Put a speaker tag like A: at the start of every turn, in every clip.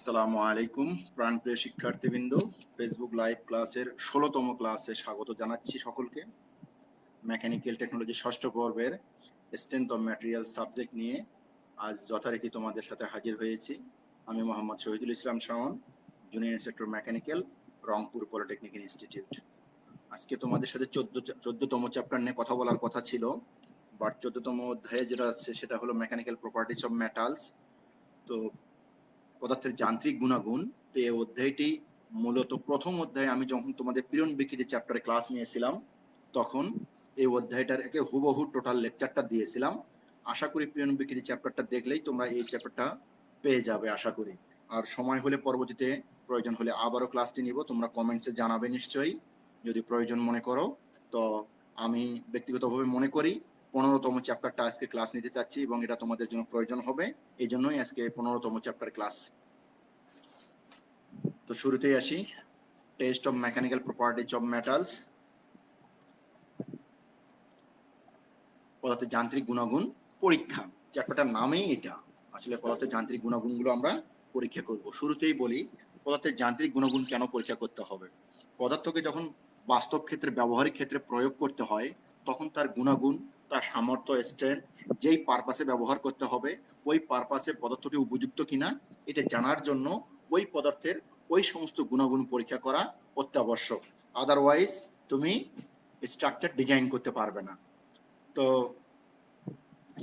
A: আসসালামু আলাইকুম প্রাণপ্রিয় শিক্ষার্থীবৃন্দ, ফেসবুক লাইভ ক্লাসের ১৬তম ক্লাসে স্বাগত জানাচ্ছি সকলকে। মেকানিক্যাল টেকনোলজি ষষ্ঠ পর্বের স্ট্রেংথ অফ ম্যাটেরিয়াল সাবজেক্ট নিয়ে আজ যথারীতি তোমাদের সাথে হাজির হয়েছি। আমি Mohammad Shahidul Islam Shaon, junior instructor mechanical, Rangpur polytechnic institute. আজকে তোমাদের সাথে 14তম চ্যাপ্টার নিয়ে কথা বলার কথা ছিল, বাট 14তম অধ্যায়ে যেটা আছে সেটা হলো মেকানিক্যাল প্রপার্টিজ অফ মেটালস। তো পদার্থের যান্ত্রিক গুণাগুণ। তো এই অধ্যায়টি মূলত প্রথম অধ্যায়ে আমি যখন তোমাদের পীড়ন বিকৃতি চ্যাপ্টারে ক্লাস নিয়েছিলাম তখন এই অধ্যায়টার একে হুবহু টোটাল লেকচারটা দিয়েছিলাম। আশা করি পীড়ন বিকৃতি চ্যাপ্টারটা দেখলেই তোমরা এই চ্যাপ্টারটা পেয়ে যাবে আশা করি। আর সময় হলে পরবর্তীতে প্রয়োজন হলে আবারও ক্লাসটি নিব, তোমরা কমেন্টসে জানাবে নিশ্চয়ই যদি প্রয়োজন মনে করো। তো আমি ব্যক্তিগতভাবে মনে করি 15তম চ্যাপ্টারটা আজকে ক্লাস নিতে চাচ্ছি এবং এটা তোমাদের জন্য প্রয়োজন হবে, এই জন্যই আজকে 15তম চ্যাপ্টার ক্লাস। তো শুরুতেই আসি, test of mechanical properties of metals, পদার্থের যান্ত্রিক গুণাগুণ পরীক্ষা। চ্যাপ্টারটার নামেই এটা, আসলে পদার্থের যান্ত্রিক গুণাগুণগুলো আমরা পরীক্ষা করব। শুরুতেই বলি পদার্থের যান্ত্রিক গুণাগুণ কেন পরীক্ষা করতে হবে। পদার্থকে যখন বাস্তব ক্ষেত্রে ব্যবহারিক ক্ষেত্রে প্রয়োগ করতে হয় তখন তার গুণাগুণ, তার সামর্থ্য, স্ট্রেংথ, যেই পারপাসে ব্যবহার করতে হবে ওই পারপাসে পদার্থটি উপযুক্ত কিনা এটা জানার জন্য ওই পদার্থের ওই সমস্ত গুণাগুণ পরীক্ষা করা অত্যাবশ্যক। আদারওয়াইজ তুমি স্ট্রাকচার ডিজাইন করতে পারবে না। তো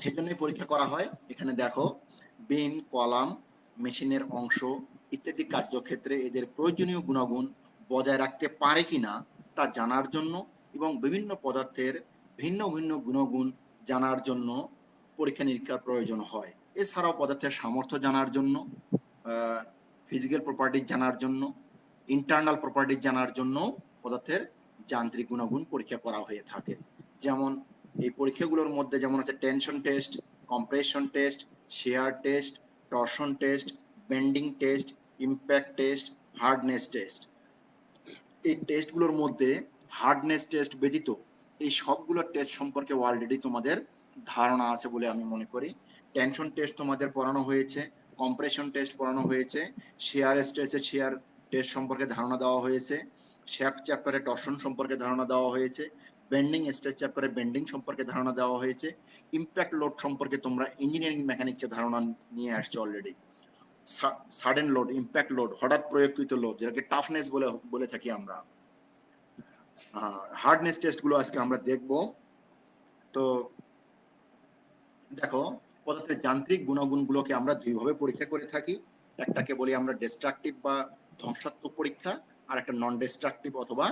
A: সেজন্যই পরীক্ষা করা হয়। এখানে দেখো বিম, কলাম, মেশিনের অংশ ইত্যাদি কার্যক্ষেত্রে এদের প্রয়োজনীয় গুণাগুণ বজায় রাখতে পারে কিনা তা জানার জন্য এবং বিভিন্ন পদার্থের ভিন্ন ভিন্ন গুণাগুণ জানার জন্য পরীক্ষা নিরীক্ষার প্রয়োজন হয়। এছাড়াও পদার্থের সামর্থ্য জানার জন্য, ফিজিক্যাল প্রপার্টিজ জানার জন্য, ইন্টারনাল প্রপার্টিজ জানার জন্য পদার্থের যান্ত্রিক গুণাগুণ পরীক্ষা করা হয়ে থাকে। যেমন এই পরীক্ষাগুলোর মধ্যে যেমন আছে tension test, compression test, share test, torsion test, bending test, impact test, hardness test. এই টেস্টগুলোর মধ্যে হার্ডনেস টেস্ট ব্যতীত এই সবগুলো টেস্ট সম্পর্কে অলরেডি তোমাদের ধারণা আছে বলে আমি মনে করি। টেনশন টেস্ট তোমাদের পড়ানো হয়েছে, কম্প্রেশন টেস্ট পড়ানো হয়েছে, শেয়ার স্ট্রেসে শেয়ার টেস্ট সম্পর্কে ধারণা দেওয়া হয়েছে, শ্যাফট চ্যাপ্টারে টরশন সম্পর্কে ধারণা দেওয়া হয়েছে, বেন্ডিং স্ট্রেস চ্যাপ্টারে বেন্ডিং সম্পর্কে ধারণা দেওয়া হয়েছে, ইম্প্যাক্ট লোড সম্পর্কে তোমরা ইঞ্জিনিয়ারিং মেকানিক্সের ধারণা নিয়ে আসছো already. Sudden load, impact load, হঠাৎ প্রয়োগকৃত লোড যেটাকে টাফনেস বলে থাকি আমরা। হার্ডনেস টেস্ট গুলো আজকে আমরা দেখব। তো দেখো পদার্থের যান্ত্রিক গুণাগুণগুলোকে আমরা দুইভাবে পরীক্ষা করে থাকি। একটাকে বলি আমরা ডিস্ট্রাকটিভ বা ধ্বংসাত্মক পরীক্ষা, আর একটা নন ডিস্ট্রাকটিভ অথবা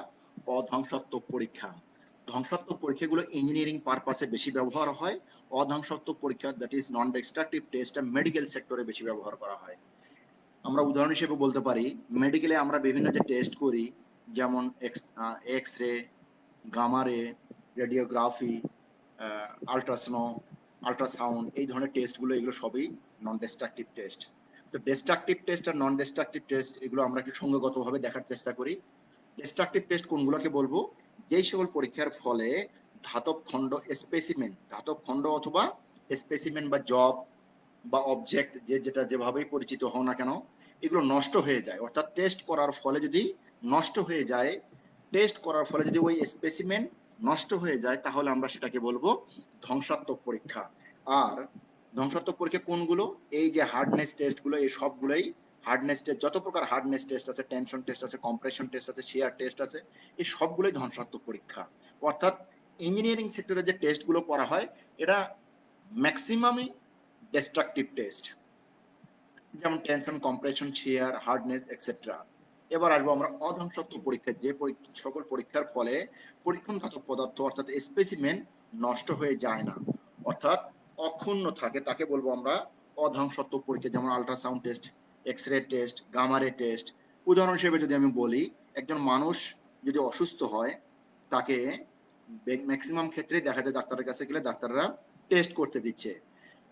A: অধ্বংসাত্মক পরীক্ষা। ধ্বংসাত্মক পরীক্ষাগুলো ইঞ্জিনিয়ারিং পারপাসে বেশি ব্যবহার হয়। অধ্বংসাত্মক পরীক্ষা that is non destructive test medical সেক্টরে বেশি ব্যবহার করা হয়। আমরা উদাহরণ হিসেবে বলতে পারি মেডিকেলে আমরা বিভিন্ন যে টেস্ট করি যেমন এক্স রে, গামা রে, রেডিওগ্রাফি, আল্ট্রাসাউন্ড, এই ধরনের টেস্টগুলো এগুলো সবই নন ডিস্ট্রাকটিভ টেস্ট। তো ডিস্ট্রাকটিভ টেস্ট আর নন ডিস্ট্রাকটিভ টেস্ট এগুলো আমরা একটু সঙ্গতভাবে দেখার চেষ্টা করি। ডিস্ট্রাকটিভ টেস্ট কোনগুলোকে বলবো, যেই সকল পরীক্ষার ফলে ধাতব খণ্ড স্পেসিমেন, ধাতব খণ্ড অথবা স্পেসিমেন বা জব বা অবজেক্ট যে যেটা যেভাবেই পরিচিত হও না কেন এগুলো নষ্ট হয়ে যায়, অর্থাৎ টেস্ট করার ফলে যদি নষ্ট হয়ে যায়, টেস্ট করার ফলে যদি ওই স্পেসিমেন নষ্ট হয়ে যায় তাহলে আমরা সেটাকে বলবো ধ্বংসাত্মক পরীক্ষা। আর ধ্বংসাত্মক পরীক্ষা কোনগুলো, এই যে হার্ডনেস টেস্টগুলো, এই সবগুলোই হার্ডনেস টেস্ট, যত প্রকার হার্ডনেস টেস্ট আছে, টেনশন টেস্ট আছে, কম্প্রেশন টেস্ট আছে, শেয়ার টেস্ট আছে, এই সবগুলোই ধ্বংসাত্মক পরীক্ষা। অর্থাৎ ইঞ্জিনিয়ারিং সেক্টরে যে টেস্টগুলো করা হয় এটা ম্যাক্সিমামই ডিস্ট্রাকটিভ টেস্ট, যেমন tension, compression, share, hardness etcetera. এবার আসবো আমরা অধ্বংসাত্মক পরীক্ষা, যে সকল পরীক্ষার ফলে পরীক্ষণঘাতক পদার্থ অর্থাৎ স্পেসিমেন নষ্ট হয়ে যায় না, অর্থাৎ অক্ষুণ্ণ থাকে, তাকে বলবো আমরা অধ্বংসাত্মক পরীক্ষা। যেমন ultrasound test, X ray test, gamma ray test. উদাহরণ হিসেবে যদি আমি বলি, একজন মানুষ যদি অসুস্থ হয় তাকে ম্যাক্সিমাম ক্ষেত্রেই দেখা যায় ডাক্তারের কাছে গেলে ডাক্তাররা টেস্ট করতে দিচ্ছে।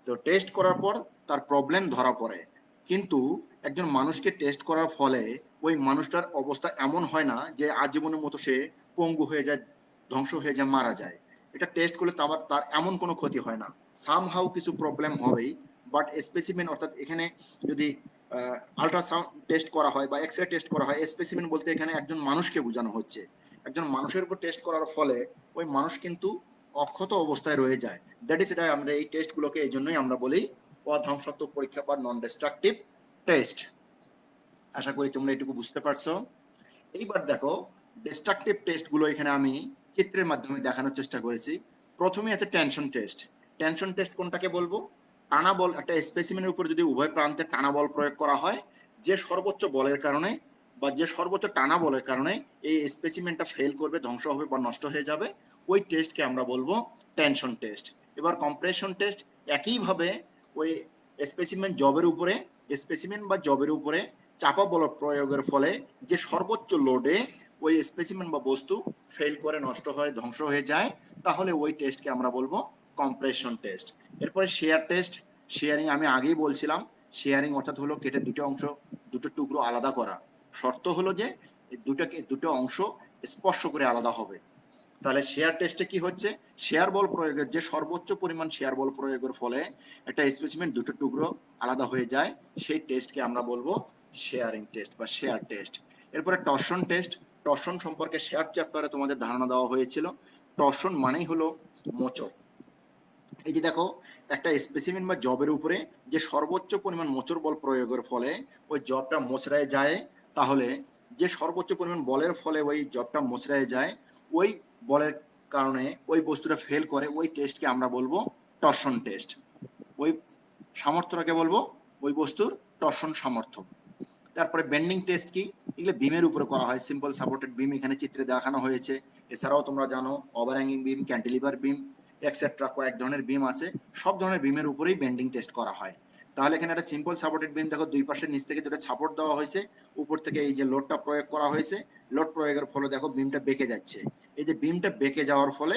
A: তো টেস্ট করার পর তার প্রবলেম ধরা পড়ে, কিন্তু একজন মানুষকে টেস্ট করার ফলে ওই মানুষটার অবস্থা এমন হয় না যে আজীবনের মতো সে পঙ্গু হয়ে যায়, ধ্বংস হয়ে যায়, মারা যায়। এটা টেস্ট করলে তার এমন কোনো ক্ষতি হয় না, সামহাউ কিছু প্রবলেম হবেই, বাট স্পেসিমেন অর্থাৎ এখানে যদি আল্ট্রাসাউন্ড টেস্ট করা হয় বা এক্স রে টেস্ট করা হয়, স্পেসিমেন বলতে এখানে একজন মানুষকে বোঝানো হচ্ছে। একজন মানুষের উপর টেস্ট করার ফলে ওই মানুষ কিন্তু অক্ষত অবস্থায় রয়ে যায়। দ্যাট ইজ, এটা আমরা এই টেস্টগুলোকে এই জন্যই আমরা বলি অধ্বংসাত্মক পরীক্ষা বা নন ডিস্ট্রাকটিভ টেস্ট। আশা করি তোমরা এটুকু বুঝতে পারছো। এইবার দেখো, ডিস্ট্রাকটিভ টেস্ট গুলো এখানে আমি চিত্রের মাধ্যমে দেখানোর চেষ্টা করেছি। প্রথমে আছে টেনশন টেস্ট। টেনশন টেস্ট কোনটাকে বলবো? টানা বল, একটা স্পেসিমেনের উপর যদি উভয় প্রান্তে টানা বল প্রয়োগ করা হয়, যে সর্বোচ্চ বলের কারণে বা যে সর্বোচ্চ টানা বলের কারণে এই স্পেসিমেনটা ফেল করবে, ধ্বংস হবে বা নষ্ট হয়ে যাবে, ওই টেস্টকে আমরা বলবো টেনশন টেস্ট। এবার কম্প্রেশন টেস্ট, একইভাবে ওই স্পেসিমেন জবের উপরে, স্পেসিমেন বা জবের উপরে চাপা বল প্রয়োগের ফলে যে সর্বোচ্চ লোডে ওই স্পেসিমেন বা বস্তু ফেল করে, নষ্ট হয়, ধ্বংস হয়ে যায়, তাহলে ওই টেস্টকে আমরা বলবো কম্প্রেশন টেস্ট। এরপরে শেয়ার টেস্ট। শেয়ারিং আমি আগেই বলছিলাম, শেয়ারিং অর্থাৎ হলো কেটে দুটো অংশ, দুটো টুকরো আলাদা করা। শর্ত হলো যে দুটো অংশ স্পর্শ করে আলাদা হবে। তাহলে শেয়ার টেস্টে কি হচ্ছে? শেয়ার বল প্রয়োগের যে সর্বোচ্চ পরিমাণ শেয়ার বল প্রয়োগের ফলে একটা স্পেসিমেন দুটো টুকরো আলাদা হয়ে যায়, সেই টেস্টকে আমরা বলবো শেয়ারিং টেস্ট বা শেয়ার টেস্ট। এরপরে টর্শন টেস্ট। টর্শন সম্পর্কে শেয়ার চ্যাপ্টারে তোমাদের ধারণা দেওয়া হয়েছিল। টর্শন মানেই হলো মোচড়। এই যে দেখো, একটা স্পেসিমেন বা জবের উপরে যে সর্বোচ্চ পরিমাণ মোচড় বল প্রয়োগের ফলে ওই জবটা মোচড়ায় যায়, তাহলে যে সর্বোচ্চ পরিমাণ বলের ফলে ওই জবটা মোচড়ায় যায়, ওই বলের কারণে ওই বস্তুটা ফেল করে, ওই টেস্টকে আমরা বলবো টর্শন টেস্ট। ওই সামর্থ্যটাকে বলবো ওই বস্তুর টর্শন সামর্থ্য। তারপরে বেন্ডিং টেস্ট কি? এগুলো বিমের উপরে করা হয়, সিম্পল সাপোর্টেড বিম এখানে চিত্রে দেখানো হয়েছে। এছাড়াও তোমরা জানো ওভারহ্যাঙ্গিং বিম, ক্যান্টিলিভার বিম, এক্সেট্রা কয়েক ধরনের বিম আছে। সব ধরনের বিমের উপরেই বেন্ডিং টেস্ট করা হয়। তাহলে এখানে একটা সিম্পল সাপোর্টেড বিম দেখো, দুই পাশে নিচ থেকে দুটো সাপোর্ট দেওয়া হয়েছে, উপর থেকে এই যে লোডটা প্রয়োগ করা হয়েছে, লোড প্রয়োগের ফলে দেখো বিমটা বেঁকে যাচ্ছে। এই যে বিমটা বেঁকে যাওয়ার ফলে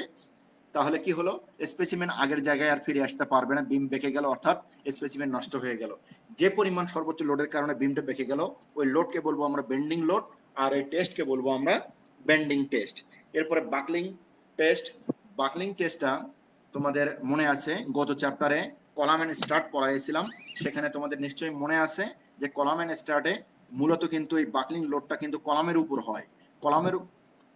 A: তাহলে কি হলো? স্পেসিমেন আগের জায়গায় আর ফিরে আসতে পারবে না, বিম বেঁকে গেল, অর্থাৎ স্পেসিমেন নষ্ট হয়ে গেল। যে পরিমাণ সর্বোচ্চ লোডের কারণে বিমটা বেঁকে গেল, ওই লোডকে বলবো আমরা বেন্ডিং লোড, আর এই টেস্টকে বলবো আমরা বেন্ডিং টেস্ট। এরপরে বাকলিং টেস্ট। বাকলিং টেস্টটা তোমাদের মনে আছে, গত চ্যাপ্টারে কলাম এন্ড স্টার্ট পড়াইছিলাম, সেখানে তোমাদের নিশ্চয়ই মনে আছে যে কলাম এন্ড স্টার্টে মূলত কিন্তু এই বাকলিং লোডটা কিন্তু কলামের উপর হয়। কলামের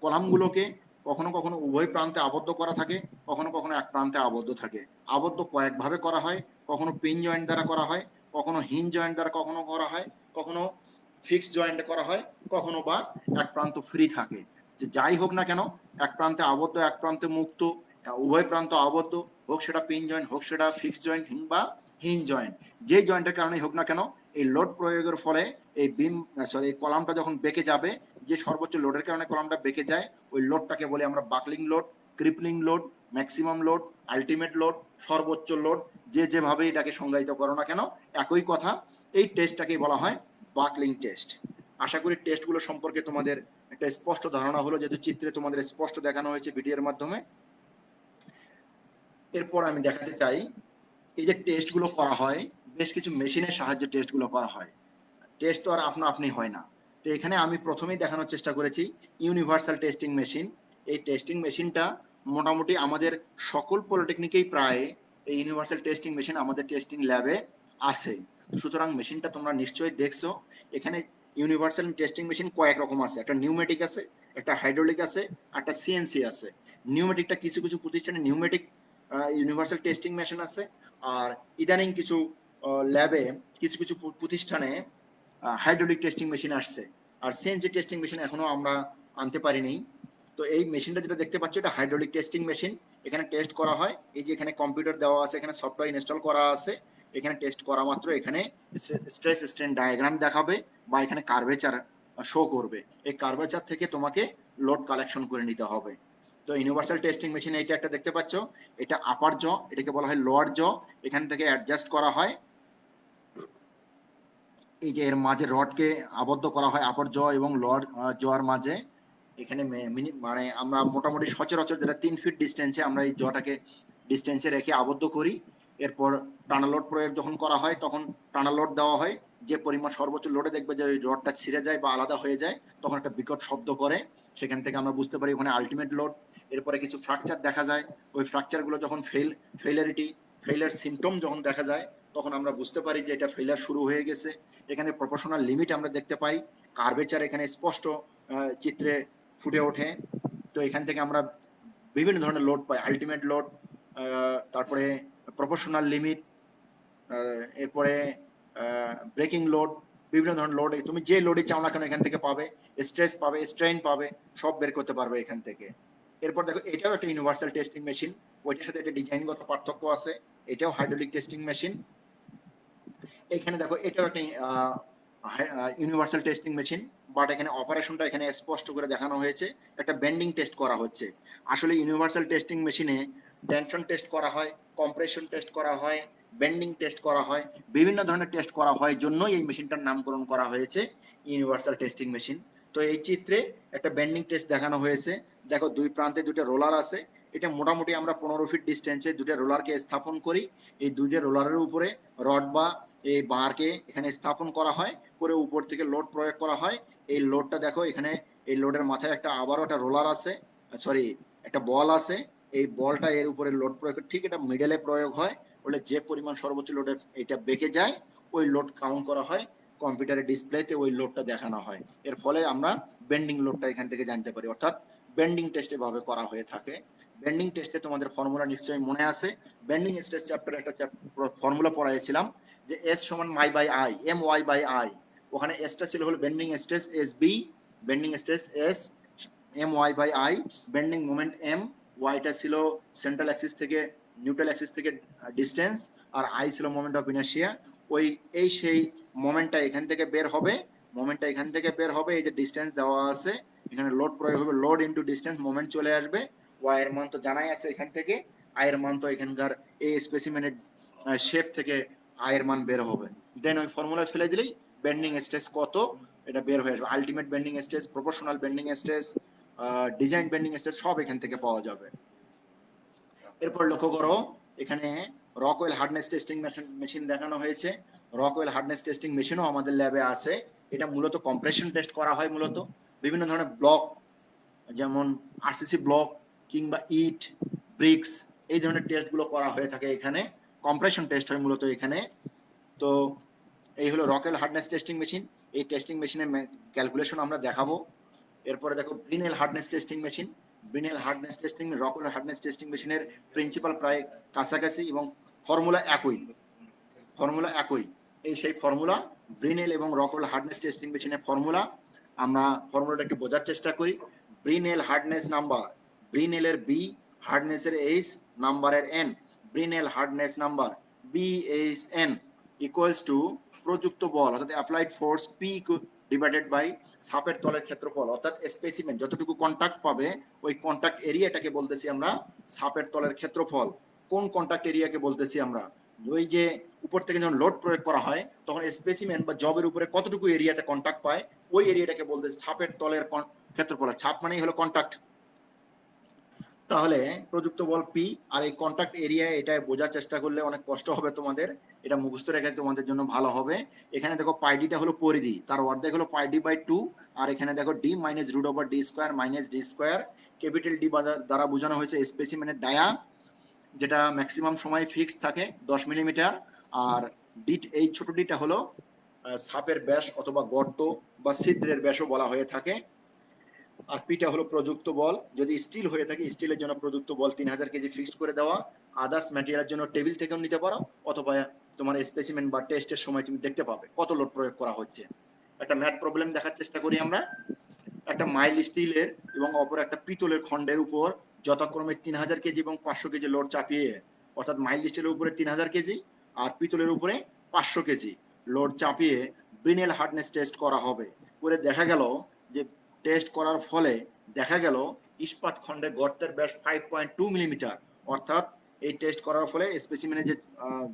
A: কলামগুলোকে কখনো কখনো উভয় প্রান্তে আবদ্ধ করা থাকে, কখনো কখনো এক প্রান্তে আবদ্ধ থাকে। আবদ্ধ কয়েকভাবে করা হয়, কখনো পিন জয়েন্ট দ্বারা করা হয়, কখনো হিন জয়েন্ট দ্বারা কখনো করা হয়, কখনো ফিক্স জয়েন্ট করা হয়, কখনো বা এক প্রান্ত ফ্রি থাকে। যে যাই হোক না কেন, এক প্রান্তে আবদ্ধ এক প্রান্তে মুক্ত, উভয় প্রান্ত আবদ্ধ, হোক সেটা পিন জয়েন্ট, হোক সেটা ফিক্স জয়েন্ট বা হিন জয়েন্ট, যে জয়েন্টের কারণে হোক না কেন, এই লোড প্রয়োগের ফলে এই বিম, সরি, এই কলামটা যখন বেঁকে যাবে, যে সর্বোচ্চ লোডের কারণে কলামটা বেঁকে যায়, ওই লোডটাকে বলে আমরা buckling load, crippling load, maximum load, ultimate load, সর্বোচ্চ লোড, যে যেভাবে এটাকে সংজ্ঞায়িত করো না কেন, একই কথা। এই টেস্টটাকে বলা হয় বাকলিং টেস্ট। আশা করি টেস্টগুলো সম্পর্কে তোমাদের একটা স্পষ্ট ধারণা হলো, যেহেতু চিত্রে তোমাদের স্পষ্ট দেখানো হয়েছে ভিডিওর মাধ্যমে। এরপর আমি দেখাতে চাই, এই যে টেস্টগুলো করা হয়, বেশ কিছু মেশিনের সাহায্যে টেস্টগুলো করা হয়। টেস্ট তো আর আপনা আপনি হয় না। তো এখানে আমি প্রথমেই দেখানোর চেষ্টা করেছি ইউনিভার্সাল টেস্টিং মেশিন। এই টেস্টিং মেশিনটা মোটামুটি আমাদের সকল পলিটেকনিকেই প্রায় এই ইউনিভার্সাল টেস্টিং মেশিন আমাদের টেস্টিং ল্যাবে আছে। সুতরাং মেশিনটা তোমরা নিশ্চয়ই দেখছো। এখানে ইউনিভার্সাল টেস্টিং মেশিন কয়েক রকম আছে, একটা নিউমেটিক আছে, একটা হাইড্রোলিক আছে, একটা সিএনসি আছে। নিউমেটিকটা কিছু কিছু প্রতিষ্ঠানে নিউমেটিক ইউনিভার্সাল টেস্টিং মেশিন আছে, আর ইদানিং কিছু ল্যাবে, কিছু কিছু প্রতিষ্ঠানে হাইড্রোলিক টেস্টিং মেশিন আসছে। আর সিএনজি টেস্টিং মেশিন এখনো আমরা আনতে পারিনি। তো এই মেশিনটা যেটা দেখতে পাচ্ছ, এটা হাইড্রোলিক টেস্টিং মেশিন। এখানে টেস্ট করা হয়, এই যে এখানে কম্পিউটার দেওয়া আছে, এখানে সফটওয়্যার ইনস্টল করা আছে। এখানে টেস্ট করা মাত্র এখানে স্ট্রেস স্ট্রেন ডায়াগ্রাম দেখাবে বা এখানে কার্ভেচার শো করবে। এই কার্ভেচার থেকে তোমাকে লোড কালেকশন করে নিতে হবে। তো ইউনিভার্সাল টেস্টিং মেশিন এইটা একটা দেখতে পাচ্ছ, এটা আপার জ, এটাকে বলা হয় লোয়ার জ। এখান থেকে অ্যাডজাস্ট করা হয়, এই যে এর মাঝে রডকে আবদ্ধ করা হয় আপার জ এবং লোয়ার জর মাঝে। এখানে মানে আমরা মোটামুটি সচরাচর যেটা 3 ফিট ডিস্টেন্সে আমরা এই জটাকে ডিস্টেন্সে রেখে আবদ্ধ করি। এরপর টানা লোড প্রয়োগ যখন করা হয়, তখন টানা লোড দেওয়া হয়। যে পরিমাণ সর্বোচ্চ লোডে দেখবে যে ওই রডটা ছিঁড়ে যায় বা আলাদা হয়ে যায়, তখন একটা বিকট শব্দ করে। সেখান থেকে আমরা বুঝতে পারি ওখানে আলটিমেট লোড। এরপরে কিছু ফ্র্যাকচার দেখা যায়, ওই ফ্র্যাকচারগুলো যখন ফেলিয়ারিটি ফেইলার সিমটম যখন দেখা যায় তখন আমরা বুঝতে পারি যে এটা ফেইলার শুরু হয়ে গেছে। এখানে প্রপোর্শনাল লিমিট আমরা দেখতে পাই, কার্ভেচার এখানে স্পষ্ট চিত্রে ফুটে ওঠে। তো এখান থেকে আমরা বিভিন্ন ধরনের লোড পাই, আলটিমেট লোড, তারপরে প্রপোর্শনাল লিমিট, এরপরে ব্রেকিং লোড, বিভিন্ন ধরনের লোড, তুমি যে লোডই চাও না কেন এখান থেকে পাবে, স্ট্রেস পাবে, স্ট্রেইন পাবে, সব বের করতে পারবে এখান থেকে। এরপর দেখো এটাও একটা ইউনিভার্সাল টেস্টিং মেশিন, ওইটার সাথে একটা ডিজাইনগত পার্থক্য আছে, এটাও হাইড্রোলিক টেস্টিং মেশিন। এখানে দেখো এটাও একটা ইউনিভার্সাল টেস্টিং মেশিন, বাট এখানে অপারেশনটা এখানে স্পষ্ট করে দেখানো হয়েছে, একটা বেন্ডিং টেস্ট করা হচ্ছে। আসলে ইউনিভার্সাল টেস্টিং মেশিনে টেনশন টেস্ট করা হয়, কম্প্রেশন টেস্ট করা হয়, বেন্ডিং টেস্ট করা হয়, বিভিন্ন ধরনের টেস্ট করা হয়, জন্যই এই মেশিনটার নামকরণ করা হয়েছে ইউনিভার্সাল টেস্টিং মেশিন। তো এই চিত্রে একটা বেন্ডিং টেস্ট দেখানো হয়েছে। দেখো দুই প্রান্তে দুটো রোলার আছে, এটা মোটামুটি আমরা 15 ফিট ডিস্টেন্সে দুটো রোলারকে স্থাপন করি। এই দুটো রোলারের উপরে রড বা এই বারকে এখানে স্থাপন করা হয়, করে উপর থেকে লোড প্রয়োগ করা হয়। এই লোডটা দেখো এখানে, এই লোডের মাথায় একটা আবারও একটা রোলার আছে, সরি একটা বল আছে। এই বলটা এর উপরে লোড প্রয়োগ ঠিক এটা মিডলে প্রয়োগ হয়, বলে যে পরিমাণ সর্বোচ্চ লোডে এটা বেঁকে যায় ওই লোড কাউন্ট করা হয়, কম্পিউটারের ডিসপ্লেতে ওই লোডটা দেখানো হয়। এর ফলে আমরা বেন্ডিং লোডটা এখান থেকে জানতে পারি, অর্থাৎ বেন্ডিং টেস্ট এভাবে করা হয়ে থাকে। বেন্ডিং টেস্টে তোমাদের ফর্মুলা নিশ্চয়ই মনে আছে, বেন্ডিং স্ট্রেস চ্যাপ্টারে একটা ফর্মুলা পড়াইছিলাম যে এস সমান my by I, M Y by I. ওখানে এসটা ছিল হলো bending stress S B, bending stress S, M Y by I, bending moment M, ওয়াইটা ছিল সেন্ট্রাল অ্যাক্সিস থেকে নিউট্রাল অ্যাক্সিস থেকে ডিস্টেন্স, আর আই ছিল মোমেন্ট অফ ইনার্শিয়া। ওই এই সেই মোমেন্টটা এখান থেকে বের হবে, মোমেন্টটা এখান থেকে বের হবে, এই যে ডিস্টেন্স দেওয়া আছে এখানে লোড প্রয়োগ হবে, লোড ইনটু ডিস্টেন্স, মোমেন্ট চলে আসবে। ওয়াই এর মান তো জানাই আছে এখান থেকে, আই এর মান তো এখানকার এই স্পেসিমেনের শেপ থেকে আয়ের মান বের হবে। দেন ওই ফর্মুলা ফেলে দিলেই বেন্ডিং স্ট্রেস কত এটা বের হয়ে আসবে, ultimate bending stress, proportional bending stress, design bending stress সব এখান থেকে পাওয়া যাবে। এরপর লক্ষ্য করো এখানে রকওয়েল হার্ডনেস টেস্টিং মেশিন দেখানো হয়েছে। রকওয়েল হার্ডনেস টেস্টিং মেশিনও আমাদের ল্যাবে আছে। এটা মূলত কম্প্রেশন টেস্ট করা হয়, মূলত বিভিন্ন ধরনের ব্লক যেমন আরসিসি ব্লক কিংবা ইট, ব্রিক্স, এই ধরনের টেস্টগুলো করা হয়ে থাকে এখানে, কম্প্রেশন টেস্ট হয় মূলত এখানে। তো এই হলো রকেল হার্ডনেস টেস্টিং মেশিন, এই টেস্টিং মেশিনের ক্যালকুলেশন আমরা দেখাবো। এরপরে দেখো Brinell hardness testing machine, Brinell hardness testing Rockwell hardness testing মেশিনের প্রিন্সিপাল প্রায় কাছাকাছি এবং ফর্মুলা একই, ফর্মুলা একই। এই সেই ফর্মুলা ব্রিনেল এবং রকেল হার্ডনেস টেস্টিং মেশিনের ফর্মুলা, আমরা ফর্মুলাটা একটু বোঝার চেষ্টা করি। ব্রিনেল হার্ডনেস নাম্বার, ব্রিনেলের বি, হার্ডনেসের এইচ, নাম্বারের N, Brinell hardness number BHN equals to প্রযুক্ত বল অর্থাৎ applied force P divided by সাপের তলের ক্ষেত্রফল, অর্থাৎ স্পেসিমেন যতটুকু কন্টাক্ট পাবে ওই কন্টাক্ট এরিয়াটাকে বলতেছি আমরা সাপের তলের ক্ষেত্রফল। কোন কন্টাক্ট এরিয়াকে বলতেছি আমরা, ওই যে উপর থেকে যখন লোড প্রয়োগ করা হয় তখন স্পেসিমেন বা জবের উপরে কতটুকু এরিয়াতে কন্টাক্ট পায় ওই এরিয়াটাকে বলতেছি ছাপের তলের ক্ষেত্রফল। ছাপ মানেই হলো কন্টাক্ট। তাহলে প্রযুক্ত বল পি, আর এই কন্টাক্ট এরিয়া এটা বোঝার চেষ্টা করলে অনেক কষ্ট হবে তোমাদের, এটা মুখস্থ রেখে তোমাদের জন্য ভালো হবে। এখানে দেখো পাইডিটা হলো পরিধি, তার অর্ধেক হলো পাইডি বাই 2, আর এখানে দেখো D minus root over D square minus D square. Capital D দ্বারা বোঝানো হয়েছে স্পেসিমেনের ডায়া, যেটা ম্যাক্সিমাম সময় ফিক্সড থাকে 10 মিলিমিটার, আর ডি এই ছোট ডিটা হলো সাপের ব্যাস অথবা গর্ত বা ছিদ্রের ব্যাসও বলা হয়ে থাকে। আর পিটা হলো প্রযুক্ত বল, যদি স্টিল হয়ে থাকে স্টিলের জন্য প্রযুক্ত বল 3000 কেজি ফিক্সড করে দেওয়া, আদার্স ম্যাটেরিয়ালের জন্য টেবিল থেকেও নিতে পারো, অথবা তোমার স্পেসিমেন বা টেস্টের সময় তুমি দেখতে পাবে কত লোড প্রয়োগ করা হচ্ছে। একটা ম্যাথ প্রবলেম দেখার চেষ্টা করি আমরা। একটা মাইল স্টিলের এবং অপর একটা পিতলের খণ্ডের উপর যথাক্রমে 3000 কেজি এবং 500 কেজি লোড চাপিয়ে, অর্থাৎ মাইল স্টিলের উপরে 3000 কেজি আর পিতলের উপরে 500 কেজি লোড চাপিয়ে ব্রিনেল হার্ডনেস টেস্ট করা হবে। করে দেখা গেল যে টেস্ট করার ফলে দেখা গেল ইস্পাত খণ্ডে গর্তের ব্যাস 5.2 মিলিমিটার, অর্থাৎ এই টেস্ট করার ফলে স্পেসিমেনে যে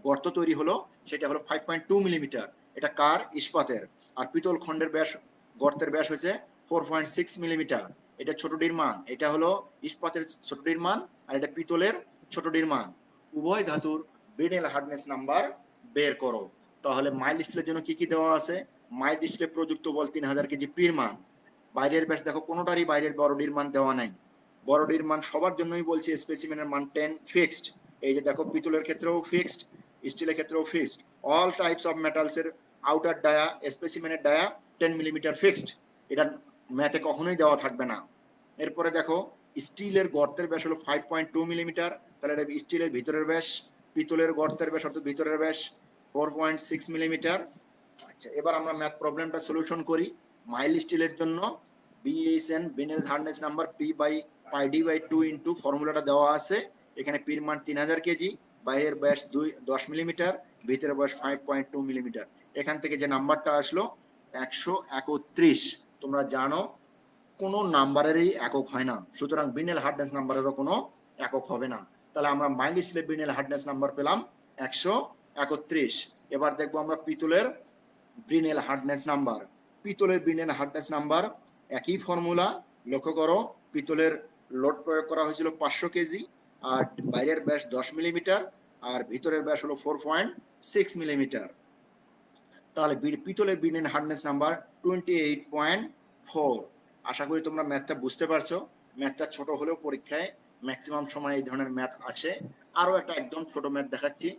A: গর্ত তৈরি হলো সেটা হলো 5.2 মিলিমিটার। এটা কার? ইস্পাতের। আর পিতল খণ্ডের ব্যাস, গর্তের ব্যাস হয়েছে 4.6 মিলিমিটার। এটা ছোট ডির মান, এটা হলো ইস্পাতের ছোট ডির মান, আর এটা পিতলের ছোট ডির মান। উভয় ধাতুর ব্রিনেল হার্ডনেস নাম্বার বের করো। তাহলে মাইল স্টিলের জন্য কি কি দেওয়া আছে? মাইল স্টিলে প্রযুক্ত বল 3000 কেজি পির মান, বাইরের ব্যাস দেখো কোনোটারই বাইরের বড়ডির মান দেওয়া নাই, বড়ডির মান সবার জন্যই বলছি স্পেসিমেনের মান 10 ফিক্সড, এই যে দেখো পিতলের ক্ষেত্রেও ফিক্সড, স্টিলের ক্ষেত্রেও fixed. All types of metals এর আউটার ডায়া, স্পেসিমেনের ডায়া 10 মিলিমিটার ফিক্সড, এটা ম্যাথে কখনোই দেওয়া থাকবে না। এরপরে দেখো স্টিলের গর্তের ব্যাস হলো 5.2 মিলিমিটার, তাহলে এটা স্টিলের ভিতরের ব্যাস। পিতলের গর্তের ব্যাস অর্থাৎ ভিতরের ব্যাস 4.6 মিলিমিটার। আচ্ছা, এবার আমরা ম্যাথ প্রবলেমটা সলিউশন করি। মাইল স্টিলের জন্য BSN Brinell hardness number P by pi D by 2 into ফর্মুলাটা দেওয়া আছে। এখানে পির মান 3000 কেজি, বাইরের ব্যাস 10 মিলিমিটার, ভিতরের ব্যাস 5.2 মিলিমিটার। এখান থেকে যে নাম্বারটা আসলো 131। তোমরা জানো কোন নাম্বারেরই একক হয় না, সুতরাং বিনেল হার্ডনেস নাম্বারেরও কোনো একক হবে না। তাহলে আমরা মাইল স্টিলের বিনেল হার্ডনেস নাম্বার পেলাম 131। এবার দেখবো আমরা পিতলের ব্রিনেল হার্ডনেস নাম্বার। পিতলের ব্রিনেল হার্ডনেস নাম্বার একই ফর্মুলা। লক্ষ্য করো, পিতলের লোড প্রয়োগ করা হয়েছিল 500 কেজি, আর বাইরের ব্যাস 10 মিলিমিটার, আর ভিতরের ব্যাস হলো 4.6 মিলিমিটার। তাহলে পিতলের ব্রিনেল হার্ডনেস নাম্বার 28.4। আশা করি তোমরা ম্যাথটা বুঝতে পারছো। ম্যাথটা ছোট হলেও পরীক্ষায় ম্যাক্সিমাম সময় এই ধরনের ম্যাথ আসে। আরো একটা একদম ছোট ম্যাথ দেখাচ্ছি।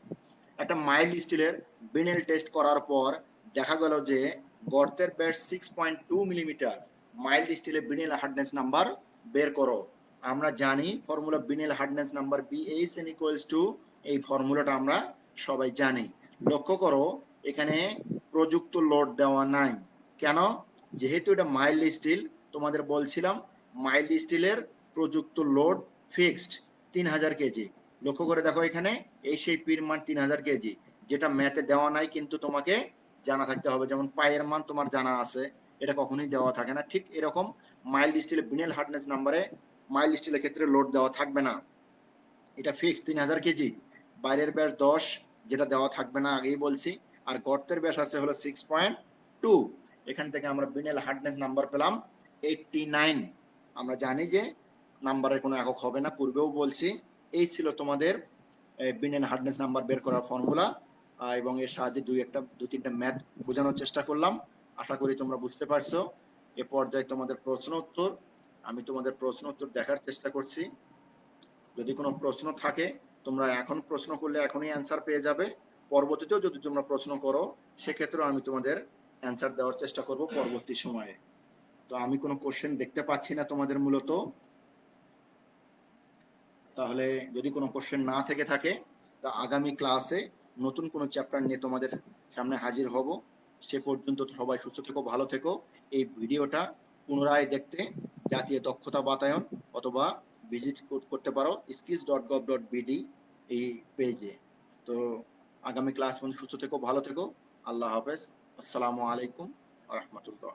A: একটা মাইল্ড স্টিলের বিনেল টেস্ট করার পর দেখা গেল যে গর্তের ব্যাস 6.2 মিলিমিটার। মাইল্ড স্টিলের বিনেল হার্ডনেস নাম্বার বের করো। আমরা জানি formula Brinell hardness number BHN equals to, এই ফর্মুলাটা আমরা সবাই জানি। লক্ষ্য করো এখানে প্রযুক্ত লোড দেওয়া নাই। কেন? যেহেতু এটা মাইল্ড স্টিল, তোমাদের বলছিলাম মাইল্ড স্টিলের প্রযুক্ত লোড ফিক্সড 3000 কেজি। লক্ষ্য করে দেখো এখানে এই সেই পির মান 3000 কেজি, যেটা ম্যাথে দেওয়া নাই কিন্তু তোমাকে জানা থাকতে হবে। যেমন পায়ের মান তোমার জানা আছে, এটা কখনোই দেওয়া থাকে না। ঠিক এরকম মাইল্ড স্টিলের বিনেল হার্ডনেস নাম্বারে মাইল্ড স্টিলের ক্ষেত্রে লোড দেওয়া থাকবে না, এটা ফিক্স 3000 কেজি। বাইরের ব্যাস 10, যেটা দেওয়া থাকবে না আগেই বলছি। আর গর্তের ব্যাস আছে হলো 6.2। এখান থেকে আমরা বিনেল হার্ডনেস নাম্বার পেলাম 89। আমরা জানি যে নাম্বারের কোনো একক হবে না, পূর্বেও বলছি। এই ছিল তোমাদের বিনেল হার্ডনেস নাম্বার বের করার ফর্মুলা, এবং এর সাহায্যে দু তিনটা ম্যাথ বোঝানোর চেষ্টা করলাম। আশা করি তোমরা বুঝতে পারছো। এ পর্যায়ে তোমাদের প্রশ্ন উত্তর, আমি তোমাদের প্রশ্ন উত্তর দেখার চেষ্টা করছি। যদি কোনো প্রশ্ন থাকে তোমরা এখন প্রশ্ন করলে এখনই অ্যান্সার পেয়ে যাবে। পরবর্তীতেও যদি তোমরা প্রশ্ন করো সেক্ষেত্রেও আমি তোমাদের অ্যান্সার দেওয়ার চেষ্টা করব পরবর্তী সময়ে। তো আমি কোনো কোশ্চেন দেখতে পাচ্ছি না তোমাদের মূলত। তাহলে যদি কোনো কোশ্চেন না থেকে থাকে তা আগামী ক্লাসে নতুন কোনো চ্যাপ্টার নিয়ে তোমাদের সামনে হাজির হব। সে পর্যন্ত সবাই সুস্থ থেকো, ভালো থেকো। এই ভিডিওটা পুনরায় দেখতে জাতীয় দক্ষতা বাতায়ন অথবা ভিজিট করতে পারো skills.gov.bd এই পেজে। তো আগামী ক্লাস পর্যন্ত সুস্থ থেকো, ভালো থেকো। আল্লাহ হাফেজ। আসসালামু আলাইকুম ওয়া রাহমাতুল্লাহ।